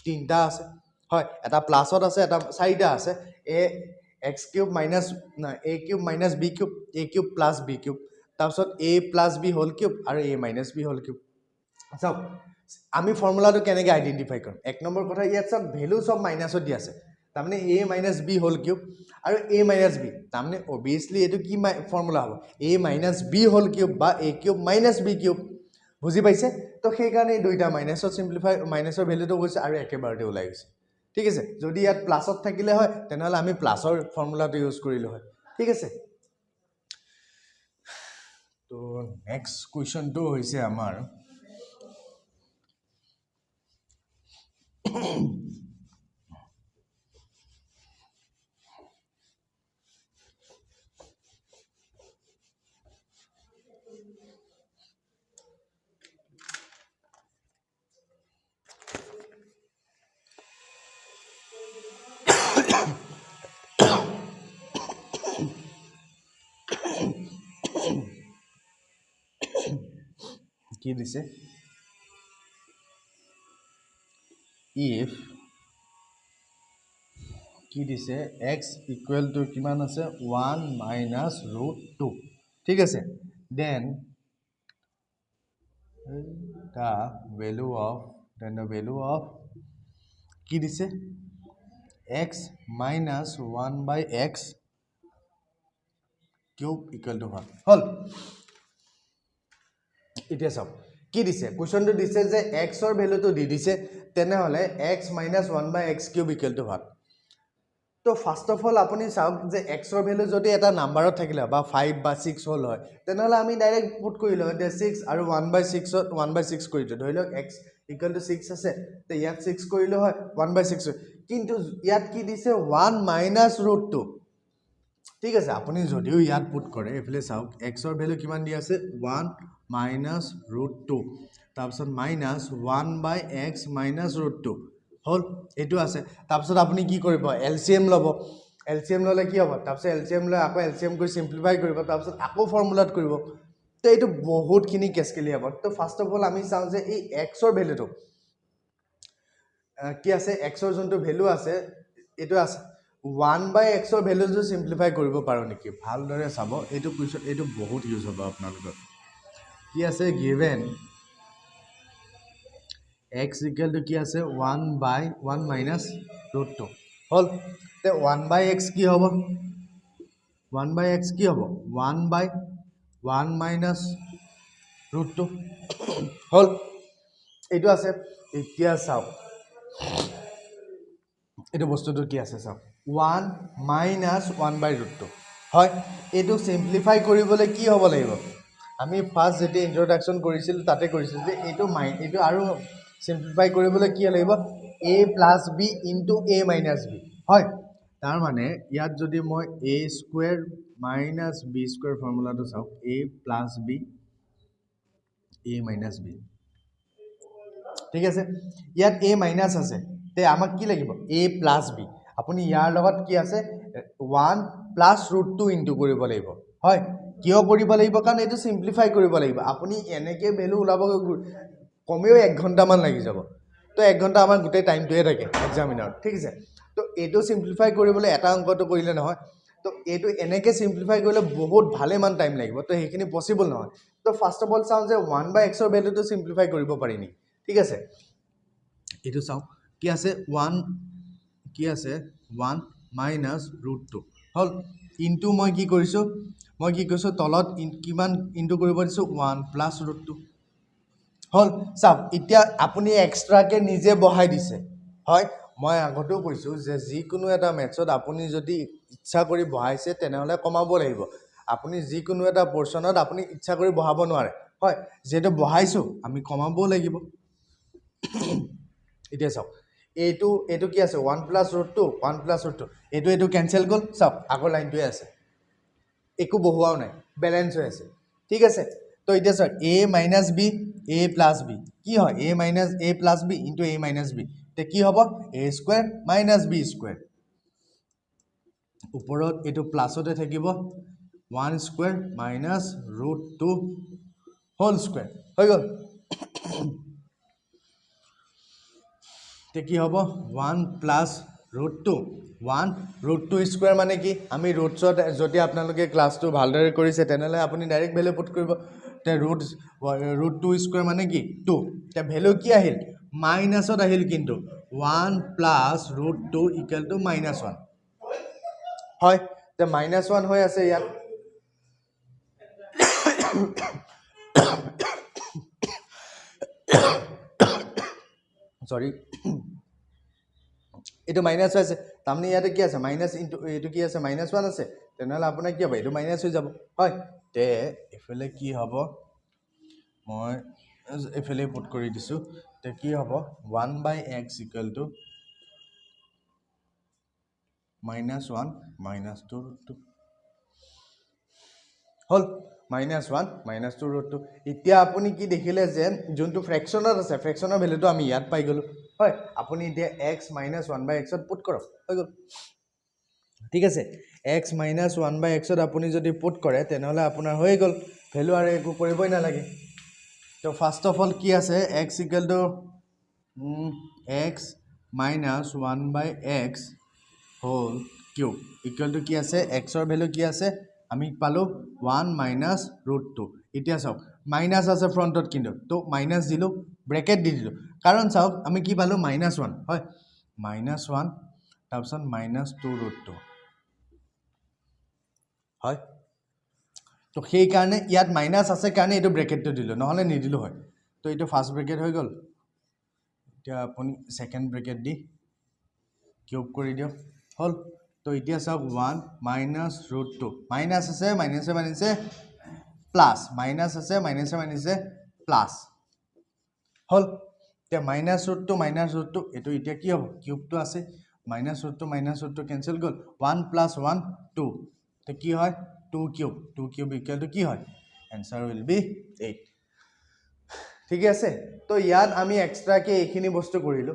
তিনটা আছে হয় এটা প্লাসত আছে এটা চাৰিটা আছে a³ - b³ a³ plus b³ তাৰপিছত a plus b whole cube আৰু a minus b whole cube চাও আমি ফৰ্মুলাটো কেনেকৈ আইডেন্টিফাই কৰিম এক নম্বৰ কথা ইয়াত সব ভ্যালু সব মাইনাসত দি আছে তাৰমানে a minus b whole cube আৰু a minus b তাৰমানে obviously এটো কি ফৰ্মুলা হ'ব a minus b whole cube বা a³ minus b³ বুজি পাইছে তো সেই কাৰণে দুইটা মাইনাসত সিম্পলিফাই মাইনাসৰ ভ্যালুটো গৈছে আৰু একেবাৰতে ওলাই গৈছে ঠিক আছে যদি ইয়াত প্লাসত থাকিলে হয় তেনেহলে আমি প্লাসৰ ফৰ্মুলাটো ইউজ কৰিলো হয় ঠিক আছে তো নেক্সট কোৱেশ্চনটো হৈছে আমাৰ কি দিছে if কি দিছে x equal to কিমান আছে 1 minus root 2 ঠিক আছে then the value of কি দিছে x minus 1 by x cube equal to 1 হল এতিয়া চাও কি দিছে কোৱেশ্চনটো দিছে যে x ৰ ভ্যালুটো দি দিছে তেনেহলে x minus 1 by x cube equal to 1 তো ফার্স্ট অফ অল আপুনি চাওক যে x ৰ ভ্যালু যদি এটা নাম্বাৰত থাকিলে বা 5 বা 6 হল হয় তেনেহলে আমি ডাইৰেক্ট পুট কৰিলো হয় 6 আৰু 1/6 ত 1/6 কৰি দিও ধৰিলক x equal to 6 আছে তে ইয়াত 6 কৰিলো হয় 1/6 কিন্তু ইয়াত কি দিছে 1 minus root 2 ঠিক আছে আপুনি যদিও ইয়াত পুট কৰে এফলে চাওক x ৰ ভ্যালু কিমান দি আছে 1 minus root 2 তাৰপিছত minus 1 by x minus root 2 হল এটো আছে তাৰপিছত আপুনি কি কৰিব এলসিএম লব এলসিএম ললে কি হ'ব তাৰপিছত এলসিএম লৈ আকৌ এলসিএম কৰি সিম্পলিফাই কৰিব তাৰপিছত আকৌ ফৰ্মুলাত কৰিব তো এইটো বহুতখিনি কেছকেলি হ'ব তো ফাৰ্ষ্ট অফ অল আমি চাওঁ যে এই এক্সৰ ভেলুটো কি আছে এক্সৰ যোনটো ভেলু আছে এইটো আছে 1/x ৰ ভেলুটো সিম্পলিফাই কৰিব পাৰো নেকি ভালদৰে চাব এইটো কুৱেশ্যন এইটো বহুত ইউজ হ'ব আপোনালোকৰ কি আছে গিভেন x equal to কি আছে 1/1 minus root 2 হল তে 1/x কি হ'ব 1/x কি হ'ব 1/1 minus root 2 হল এইটো আছে এতিয়া চাও এইটো বস্তুটো কি আছে চাও 1 minus 1/√2 হয় এইটো সিম্পলিফাই কৰিবলৈ কি হ'ব লাগিব আমি ফাৰ্স্ট যেতে ইন্ট্ৰোডাকশন কৰিছিল তাতে কৰিছিল যে এইটো আৰু সিম্পলিফাই কৰিবলৈ কি লাগিব a + b * a - b হয় তাৰ মানে ইয়াত যদি মই a² - b² ফৰ্মুলাটো চাও a + b a - b ঠিক আছে ইয়াত a মাইনাস আছে তে আমাক কি লাগিব a + b আপুনি ইয়াৰ লগত কি আছে 1 + √2 ইনটু কৰিব লাগিব হয় কিয় কৰিব লাগিব কাৰণ এটো সিম্পলিফাই কৰিব লাগিব আপুনি এনেকে ভ্যালু উলাব কমেও 1 ঘন্টা মান লাগি যাব তো 1 ঘন্টা আমাৰ গোটে টাইমটোৱে থাকে এক্সামিনাৰ ঠিক আছে তো এটো সিম্পলিফাই কৰিবলৈ এটা অংকটো কৰিলে নহয় তো এটো এনেকে সিম্পলিফাই কৰিলে বহুত ভালে মান টাইম লাগিব তো হেখিনি পসিবল নহয় তো ফাৰ্স্ট অফ অল চাও যে 1/x ৰ ভ্যালুটো সিম্পলিফাই কৰিব পাৰি নি ঠিক আছে এটো চাও কি আছে 1 কি আছে 1 minus √2 হল ইনটু মই কি কৰিছো তলত কিমান ইনটু কৰিব দিছো 1 plus √2 হল সব এতিয়া আপুনি এক্সট্ৰাকে নিজে বহাই দিছে হয় মই আগতেও কৈছো যে যি কোনো এটা মেথছত আপুনি যদি ইচ্ছা কৰি বহাইছে তেনেহলে কমাব লাগিব আপুনি যি কোনো এটা পোৰশনত আপুনি ইচ্ছা কৰি বহাব নোৱাৰে হয় যেটো বহাইছো আমি কমাব লাগিব এতিয়া চাও এইটো কি আছে 1 plus √2 1 plus √2 এইটো ক্যান্সেল গল সব আগৰ লাইনটোৱে আছে একো বহুৱাও নাই ব্যালেন্স হৈ আছে ঠিক আছে তো এতিয়া sir a minus b a plus b কি হয় a minus a plus b into a minus b তে কি হ'ব a square minus b square ওপৰত এটো প্লাসতে থাকিব 1 square minus √2 whole square হৈ গল তে কি হ'ব 1 plus √2 1 √2 স্কয়াৰ মানে কি আমি ৰুটছত যদি আপোনালোকে ক্লাসটো ভালদৰে কৰিছে তেনেহলে আপুনি ডাইৰেক্ট ভ্যালু পুট কৰিব তে √2 স্কয়াৰ মানে কি 2 তে ভ্যালু কি আহিল মাইনাসত আহিল কিন্তু 1 plus √2 = -1 হয় তে -1 হৈ আছে ইয়াত সরি এটো মাইনাস আছে তামনি ইয়াতে কি আছে মাইনাস ইনটু এটো কি আছে -1 আছে তেনেহলে আপোনাৰ কি হ'ব এটো মাইনাস হৈ যাব হয় তে এফালে কি হ'ব মই এফালে পুট কৰি দিছো তে কি হ'ব 1/x = -1 -2 হল -1 -2 এতিয়া আপুনি কি দেখিলে যে যোনটো ফ্ৰেকশনত আছে ফ্ৰেকশনৰ ভ্যালুটো আমি ইয়াত পাই গলো হয় আপুনি এতিয়া x - 1/x ত পুট কৰক হৈ গল ঠিক আছে x - 1/x ত আপুনি যদি পুট কৰে তেনেহলে আপোনাৰ হৈ গল ভ্যালু আৰু একো কৰিবই নালাগে তো ফার্স্ট অফ অল কি আছে x = x - 1/x whole cube equal to কি আছে x ৰ ভ্যালু কি আছে আমি পালো 1 minus √2 এতিয়া চাওক মাইনাস আছে ফ্ৰন্টত কিন্তু তো মাইনাস দিলো ব্ৰ্যাকেট দি দিলো কাৰণ চাওক আমি কি পালো -1 হয় -1 তাৰপিছত -2 √2 হয় তো সেই কাৰণে ইয়াত মাইনাস আছে কাৰণে এটো ব্ৰ্যাকেটটো দিলো নহলে নিদিলো হয় তো এটো ফাৰ্স্ট ব্ৰ্যাকেট হৈ গল এতিয়া আপুনি সেকেন্ড ব্ৰ্যাকেট দি কিউব কৰি দিও হল তো এতিয়া সব 1 minus √2 মাইনাস আছে মাইনাসে প্লাস মাইনাস আছে মাইনাসে প্লাস হল তে -√2 এটো এতিয়া কি হ'ব কিউবটো আছে -√2 ক্যান্সেল গল 1 + 1 2 তে কি হয় 2 কিউব ইকুয়াল টু কি হয় आंसर will be 8 ঠিক আছে তো ইয়াত আমি এক্সট্ৰা কে এইখিনি বস্তু কৰিলো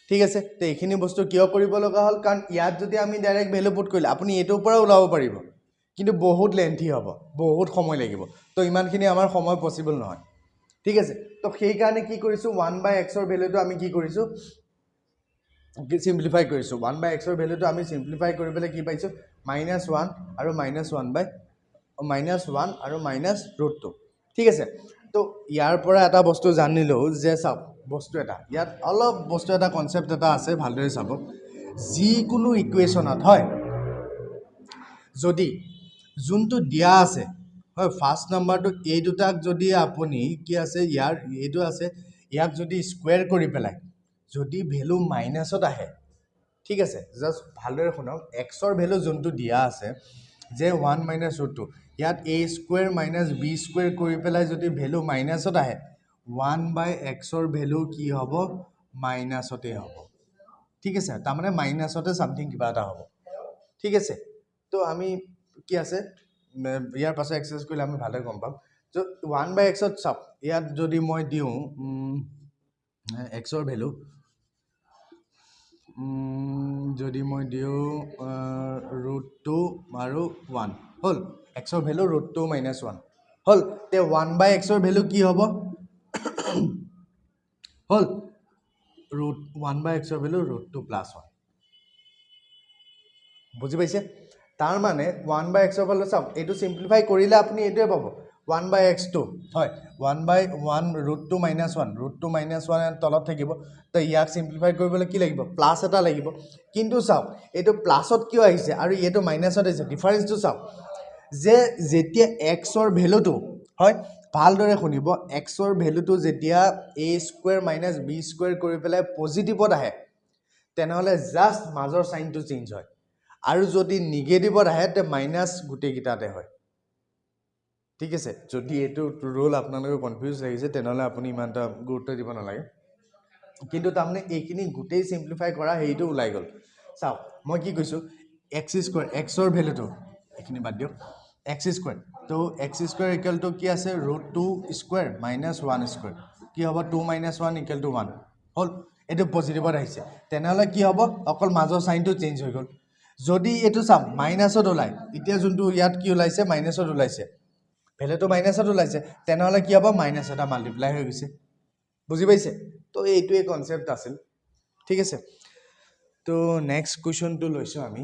ঠিক আছে তে এইখিনি বস্তু কিয় কৰিব লগা হল কাৰণ ইয়াত যদি আমি ডাইৰেক্ট ভ্যালু পুট কৰিলে আপুনি এটোৰ পৰা ওলাব পাৰিব কিন্তু বহুত লেন্থি হ'ব, বহুত সময় লাগিব। তো ইমানখিনি আমাৰ সময় পচিবল নহয়, ঠিক আছে। তো সেইকাৰণে কি কৰিছোঁ, 1/xৰ ভেলুটো আমি কি কৰিছোঁ, চিম্প্লিফাই কৰিছোঁ। 1/xৰ ভেলুটো আমি চিম্প্লিফাই কৰি পেলাই কি পাইছোঁ, -1 আৰু -1 আৰু -√2, ঠিক আছে। তো ইয়াৰ পৰা এটা বস্তু জানিলোঁ যে চাওক, বস্তু এটা ইয়াত অলপ বস্তু এটা কনচেপ্ট এটা আছে, ভালদৰে চাব। যিকোনো ইকুৱেশ্যনত হয়, যদি যোনটো দিয়া আছে হয়, ফাৰ্ষ্ট নাম্বাৰটো এই দুটাক যদি আপুনি কি আছে ইয়াৰ এইটো আছে, ইয়াক যদি স্কুৱেৰ কৰি পেলাই যদি ভেলু মাইনাছত আহে, ঠিক আছে, জাষ্ট ভালদৰে শুনক, এক্সৰ ভেলু যোনটো দিয়া আছে যে 1 - √2, ইয়াত a² - b² কৰি পেলাই যদি ভেলু মাইনাছত আহে, 1/xৰ ভেলু কি হ'ব, মাইনাছতে হ'ব, ঠিক আছে। তাৰমানে মাইনাছতে ছামথিং কিবা এটা হ'ব, ঠিক আছে। তো আমি কি আছে ইয়াৰ পাছত এক্সাৰচাইজ কৰিলে আমি ভালদৰে গম পাম। ত' 1/xত চাওক, ইয়াত যদি মই দিওঁ এক্সৰ ভেলু, যদি মই দিওঁ √2 আৰু 1 হ'ল, এক্সৰ ভেলু √2 - 1 হ'ল, তে 1/xৰ ভেলু কি হ'ব, হ'ল 1/xৰ ভেলু √2 + 1, বুজি পাইছে। তাৰ মানে 1/xৰ ভেলু চাওক, এইটো চিম্প্লিফাই কৰিলে আপুনি এইটোৱে পাব, 1/x2 হয়, 1/1 √2 - 1, √2 - 1 তলত থাকিব। তো ইয়াক চিম্প্লিফাই কৰিবলৈ কি লাগিব, প্লাছ এটা লাগিব। কিন্তু চাওক, এইটো প্লাছত কিয় আহিছে আৰু এইটো মাইনাছত আহিছে, ডিফাৰেঞ্চটো চাওক, যে যেতিয়া এক্সৰ ভেলুটো হয়, ভালদৰে শুনিব, এক্সৰ ভেলুটো যেতিয়া a² - b² কৰি পেলাই পজিটিভত আহে, তেনেহ'লে জাষ্ট মাজৰ চাইনটো চেঞ্জ হয়, আৰু যদি নিগেটিভত আহে তে মাইনাছ গোটেইকেইটাতে হয়, ঠিক আছে। যদি এইটো ৰুল আপোনালোকে কনফিউজ লাগিছে তেনেহ'লে আপুনি ইমান এটা গুৰুত্ব দিব নালাগে। কিন্তু তাৰমানে এইখিনি গোটেই চিম্প্লিফাই কৰা হেৰিটো ওলাই গ'ল। চাওক, মই কি কৈছোঁ, x², এক্সৰ ভেলুটো এইখিনি বাদ দিয়ক, x², তো x² = কি আছে, √2² - 1², কি হ'ব, 2 - 1 = 1 হ'ল, এইটো পজিটিভত আহিছে, তেনেহ'লে কি হ'ব, অকল মাজৰ চাইনটো চেঞ্জ হৈ গ'ল। যদি এইটো চাওক মাইনাছত ওলায়, এতিয়া যোনটো ইয়াত কি ওলাইছে, মাইনাছত ওলাইছে, ভেলুটো মাইনাছত ওলাইছে, তেনেহ'লে কি হ'ব, মাইনাছ এটা মাল্টিপ্লাই হৈ গৈছে, বুজি পাইছে। তো এইটোৱে কনচেপ্ট আছিল, ঠিক আছে। তো নেক্সট কুৱেশ্যনটো লৈছোঁ আমি।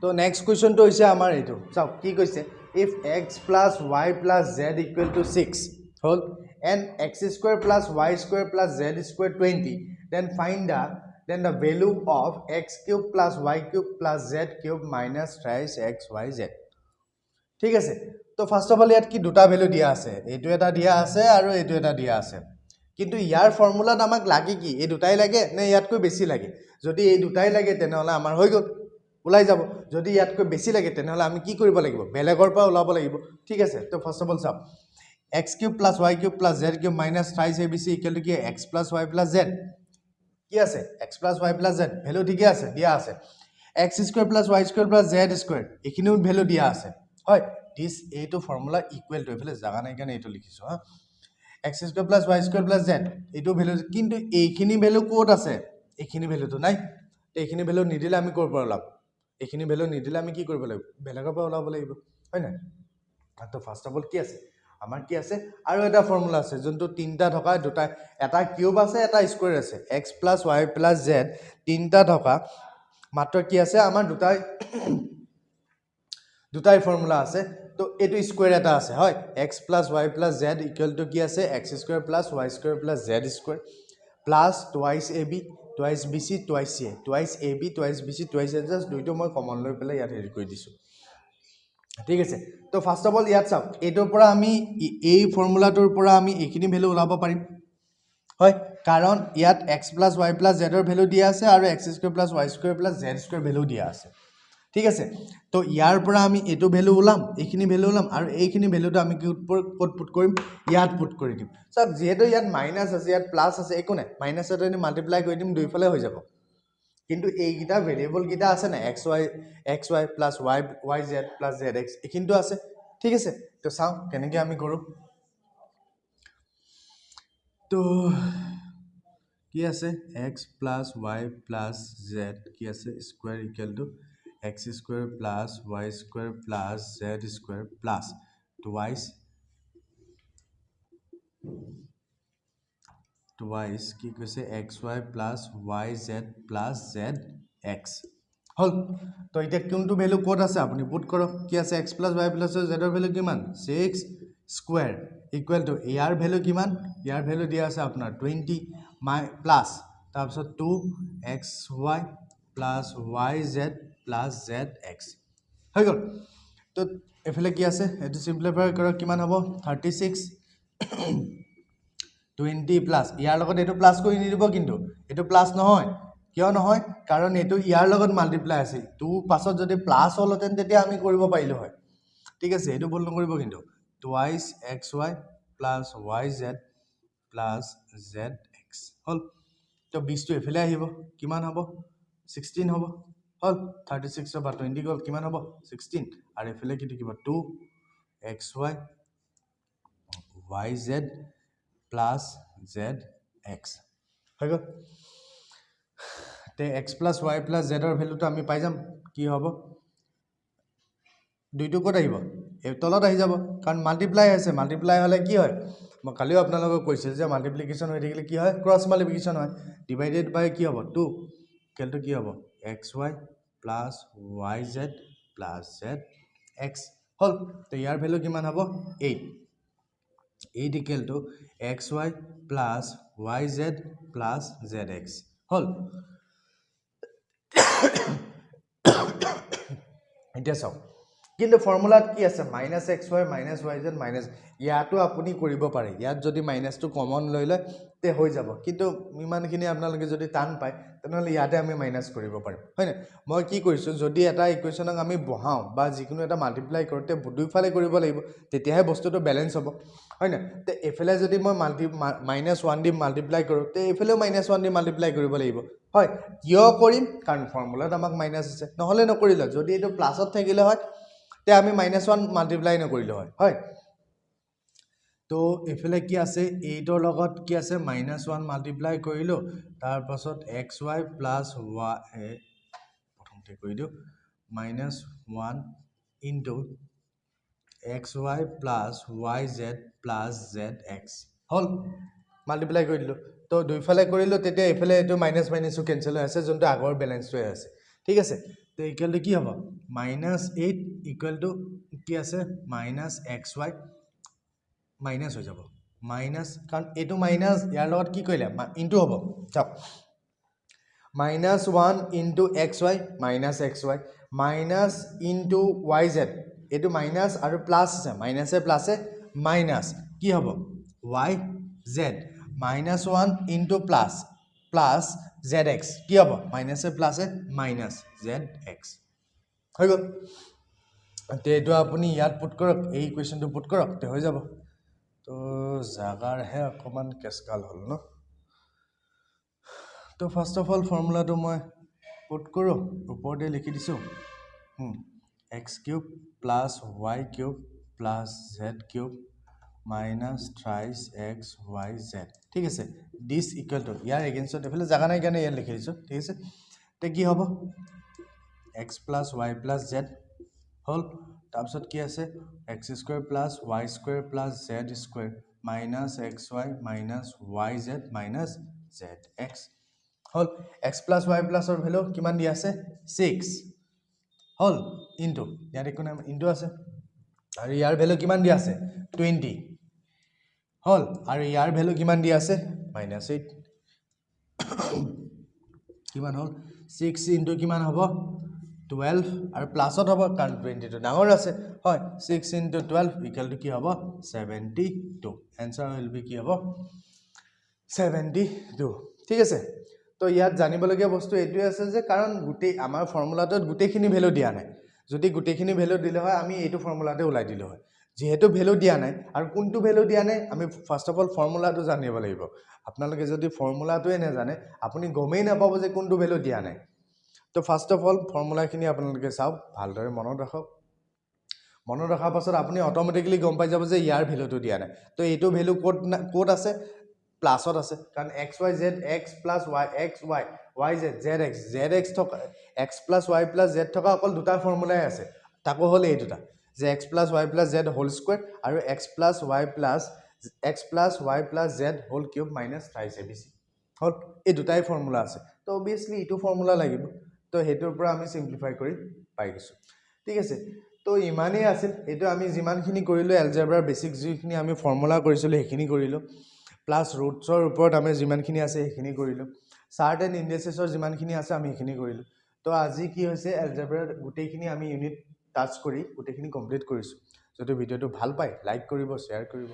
তো নেক্সট কুৱেশ্যনটো হৈছে আমাৰ এইটো, চাওক কি কৈছে, ইফ x + y + z = 6 হ'ল, and x² + y² + z² 20, then find the value of x³ + y³ + z³ minus thrice xyz, ঠিক আছে। তো ফাৰ্ষ্ট অফ অল ইয়াত কি দুটা ভেলু দিয়া আছে, এইটো এটা দিয়া আছে আৰু এইটো এটা দিয়া আছে। কিন্তু ইয়াৰ ফৰ্মুলাত আমাক লাগে কি, এই দুটাই লাগে নে ইয়াতকৈ বেছি লাগে। যদি এই দুটাই লাগে তেনেহ'লে আমাৰ হৈ গ'ল, ওলাই যাব। যদি ইয়াতকৈ বেছি লাগে তেনেহ'লে আমি কি কৰিব লাগিব, বেলেগৰ পৰা ওলাব লাগিব, ঠিক আছে। তো ফাৰ্ষ্ট অফ অল চাওক, x³ + y³ + z³ minus thrice abc = কি, x + y + z, কি আছে, x + y + z, ভেলু ঠিকে আছে, দিয়া আছে। x² + y² + z², এইখিনিও ভেলু দিয়া আছে, হয়। দিছ এইটো ফৰ্মুলা ইকুৱেল টু, এইফালে জাগা নাই কাৰণে এইটো লিখিছোঁ হা, x² + y² + z, এইটো ভেলু, কিন্তু এইখিনি ভেলু ক'ত আছে, এইখিনি ভেলুটো নাই। এইখিনি ভেলু নিদিলে আমি ক'ৰ পৰা ওলাম, এইখিনি ভেলু নিদিলে আমি কি কৰিব লাগিব, বেলেগৰ পৰা ওলাব লাগিব, হয় নাই। তো ফাৰ্ষ্ট অফ অল কি আছে, আমাৰ কি আছে, আৰু এটা ফৰ্মুলা আছে যোনটো তিনিটা থকা, দুটা, এটা কিউব আছে, এটা স্কুৱেৰ আছে, x + y + z, তিনিটা থকা, মাত্ৰ কি আছে, আমাৰ দুটাই ফৰ্মুলা আছে। তো এইটো স্কুৱেৰ এটা আছে, হয়, x + y + z = কি আছে, x² + y² + z² plus twice ab twice bc twice ca, twice ab twice bc twice a, just দুইটো মই কমন লৈ পেলাই ইয়াত হেৰি কৰি দিছোঁ, ঠিক আছে। তো ফাৰ্ষ্ট অফ অল ইয়াত চাওক, এইটোৰ পৰা আমি এই ফৰ্মুলাটোৰ পৰা আমি এইখিনি ভেলু ওলাব পাৰিম, হয়, কাৰণ ইয়াত x + y + z ভেলু দিয়া আছে আৰু x² + y² + z² ভেলু দিয়া আছে, ঠিক আছে। তো ইয়াৰ পৰা আমি এইটো ভেলু ওলাম, এইখিনি ভেলু ওলাম, আৰু এইখিনি ভেলুটো আমি ক'ত পুট কৰিম, ইয়াত পুট কৰি দিম। চাওক, যিহেতু ইয়াত মাইনাছ আছে, ইয়াত প্লাছ আছে, একো নাই, মাইনাছ এটা মাল্টিপ্লাই কৰি দিম, দুইফালে হৈ যাব, কিন্তু এইকেইটা ভেৰিয়েবল কেইটা আছে না xy plus yz plus zx এইখিনিতো আছে ঠিক আছে তো চাওঁ কেনেকৈ আমি কৰোঁ তো কি আছে x plus y plus z কি আছে square equal to x square plus y square plus z square plus twice কি কৈছে xy plus yz plus zx হল তো এতিয়া কোনটো ভ্যালু কোড আছে আপুনি পুট কৰক কি আছে x plus y plus z ৰ ভ্যালু কিমান 6 square equal to year value কিমান ইয়াৰ ভ্যালু দিয়া আছে আপোনাৰ 20 প্লাছ তাৰপিছত 2xy plus yz plus zx হৈ গল তো এফালে কি আছে এটো সিম্পলিফাই কৰক কিমান হ'ব 36 20 প্লাস ইয়াৰ লগত এটো প্লাস কৰি নিদিব কিন্তু এটো প্লাস নহয় কিয় নহয় কাৰণ এটো ইয়াৰ লগত মাল্টিপ্লাই আছে 2 পাছত যদি প্লাস হলতেন তেতিয়া আমি কৰিব পাৰিলো হয় ঠিক আছে এটো ভুল নকৰিব কিন্তু twice xy plus yz plus zx হল তো 20 টো এফালে আহিব কিমান হ'ব 16 হ'ব হল 36 ৰ পৰা 20 গল কিমান হ'ব 16 আৰু এফালে কি থাকিব 2xy yz plus zx হৈ গল তে x plus y plus z ৰ ভ্যালুটো আমি পাই যাম কি হ'ব দুইটো ক'ত আহিব এই তলত আহি যাব কাৰণ মাল্টিপ্লাই আছে মাল্টিপ্লাই হলে কি হয় মই কালিও আপোনালোকক কৈছিল যে মাল্টিপ্লিকেশন হৈ থাকিলে কি হয় ক্ৰস মাল্টিপ্লিকেশন হয় ডিভাইডেড বাই কি হ'ব 2 কেলটো কি হ'ব xy plus yz plus zx হল তো ইয়াৰ ভ্যালু কিমান হ'ব 8 8 equal to xy plus yz plus zx হল এতিয়া চাও কিন্তু ফৰ্মুলাত কি আছে -xy -yz ইয়াটো আপুনি কৰিব পাৰে ইয়াত যদি মাইনাসটো কমন লৈ লয় তে হৈ যাব কিন্তু ইমানখিনি আপোনালোকে যদি টান পায় তেনেহলে ইয়াতে আমি মাইনাস কৰিব পাৰিম হয়নে মই কি কৰিছো যদি এটা ইকুৱেচনক আমি বহাও বা যিকোনো এটা মাল্টিপ্লাই কৰোতে দুইফালে কৰিব লাগিব তেতিয়াহে বস্তুটো ব্যালেন্স হ'ব হয়নে তে এফালে যদি মই -1 দি মাল্টিপ্লাই কৰো তে এফালেও -1 দি মাল্টিপ্লাই কৰিব লাগিব হয় কিয় কৰিম কাৰণ ফৰ্মুলাত আমাক মাইনাস আছে নহলে নকৰিলে যদি এটো প্লাসত থাকিলে হয় তে আমি -1 মাল্টিপ্লাই নকৰিলে হয় তো এফালে কি আছে 8 ৰ লগত কি আছে -1 মাল্টিপ্লাই কৰিলো তাৰ পাছত xy প্লাস y প্ৰথমতে কৰি দিও -1 into xy plus yz plus zx হল মাল্টিপ্লাই কৰি দিলো তো দুইফালে কৰিলো তেতিয়া এফালে এটো মাইনাস মাইনাসও কেনসেল হৈ আছে যোনটো আগৰ ব্যালেন্সটো আছে ঠিক আছে তো ইকুৱেল টু কি হ'ব -8 ইকুৱেল টু কি আছে -xy মাইনাস হৈ যাব মাইনাস কাৰণ এটো মাইনাস ইয়াৰ লগত কি কৰিলে ইনটু হ'ব চাওক -1 into xy -xy minus into yz এটো মাইনাস আৰু প্লাস আছে মাইনাসে প্লাসে মাইনাস কি হ'ব yz -1 into plus plus zx কি হ'ব মাইনাসে প্লাসে মাইনাস zx হৈ গল তে এটো আপুনি ইয়াত পুট কৰক এই ইকুৱেচনটো পুট কৰক তে হৈ যাব তো জাগাৰ হে অকমান কেসকাল হল ন তো ফাৰ্স্ট অফ অল ফৰ্মুলাটো মই পুট কৰো ওপৰতে লিখি দিছো x cube plus y cube plus z cube minus thrice xyz ঠিক আছে দিস ইকুৱেল টু ইয়াৰ এগেইনষ্টত এফালে জাগা নাই কাৰণে ইয়াত লিখি দিছো ঠিক আছে তে কি হ'ব x plus y plus z হল তাৰপিছত কি আছে x square plus y square plus z square minus xy minus yz minus zx হল x plus y plus ৰ ভ্যালু কিমান দি আছে 6 হল ইনটু ইয়াতে কোন ইনটু আছে আৰু ইয়াৰ ভ্যালু কিমান দি আছে 20 হল আৰু ইয়াৰ ভ্যালু কিমান দি আছে -8 কিমান হল 6 ইনটু কিমান হ'ব 12 আৰু প্লাসত হ'ব কাৰণ 20 টো ডাঙৰ আছে হয় 6 into 12 equal to কি হ'ব 72 आंसर will be কি হ'ব 72 ঠিক আছে তো ইয়াত জানিবলগীয়া বস্তু এটোই আছে যে কাৰণ গুটেই আমাৰ ফৰ্মুলাটোত গুটেইখিনি ভ্যালু দিয়া নাই যদি গুটেইখিনি ভ্যালু দিলে হয় আমি এইটো ফৰ্মুলাতে উলাই দিলো হয় যেহেতু ভ্যালু দিয়া নাই আৰু কোনটো ভ্যালু দিয়া নাই আমি ফাৰ্স্ট অফ অল ফৰ্মুলাটো জানিব লাগিব আপোনালোকে যদি ফৰ্মুলাটোৱে নেজানে আপুনি গমেই নাপাব যে কোনটো ভ্যালু দিয়া নাই তো ফাৰ্ষ্ট অফ অল ফৰ্মুলাখিনি আপোনালোকে চাওক ভালদৰে মনত ৰাখক মনত ৰখাৰ পাছত আপুনি অট'মেটিকলি গম পাই যাব যে ইয়াৰ ভেলুটো দিয়া নাই তো এইটো ভেলু ক'ত আছে প্লাছত আছে কাৰণ x y z x plus y x y y z z x থকা x plus y plus z থকা অকল দুটা ফৰ্মুলাই আছে তাকো হ'ল এই দুটা যে x plus y plus z whole square আৰু x plus y plus z whole cube minus thrice a b c হ'ল এই দুটাই ফৰ্মুলা আছে তো অবভিয়াছলি এইটো ফৰ্মুলা লাগিব তো সেইটোৰ পৰা আমি চিম্প্লিফাই কৰি পাই গৈছোঁ ঠিক আছে তো ইমানেই আছিল এইটো আমি যিমানখিনি কৰিলোঁ এলজেব্ৰাৰ বেছিক যিখিনি আমি ফৰ্মুলা কৰিছিলোঁ সেইখিনি কৰিলোঁ প্লাছ ৰুটছৰ ওপৰত আমি যিমানখিনি আছে সেইখিনি কৰিলোঁ চাৰ্ট এণ্ড ইণ্ডেচেছৰ যিমানখিনি আছে আমি সেইখিনি কৰিলোঁ তো আজি কি হৈছে এলজেব্ৰাৰ গোটেইখিনি আমি ইউনিট টাচ কৰি গোটেইখিনি কমপ্লিট কৰিছোঁ যদি ভিডিঅ'টো ভাল পায় লাইক কৰিব শ্বেয়াৰ কৰিব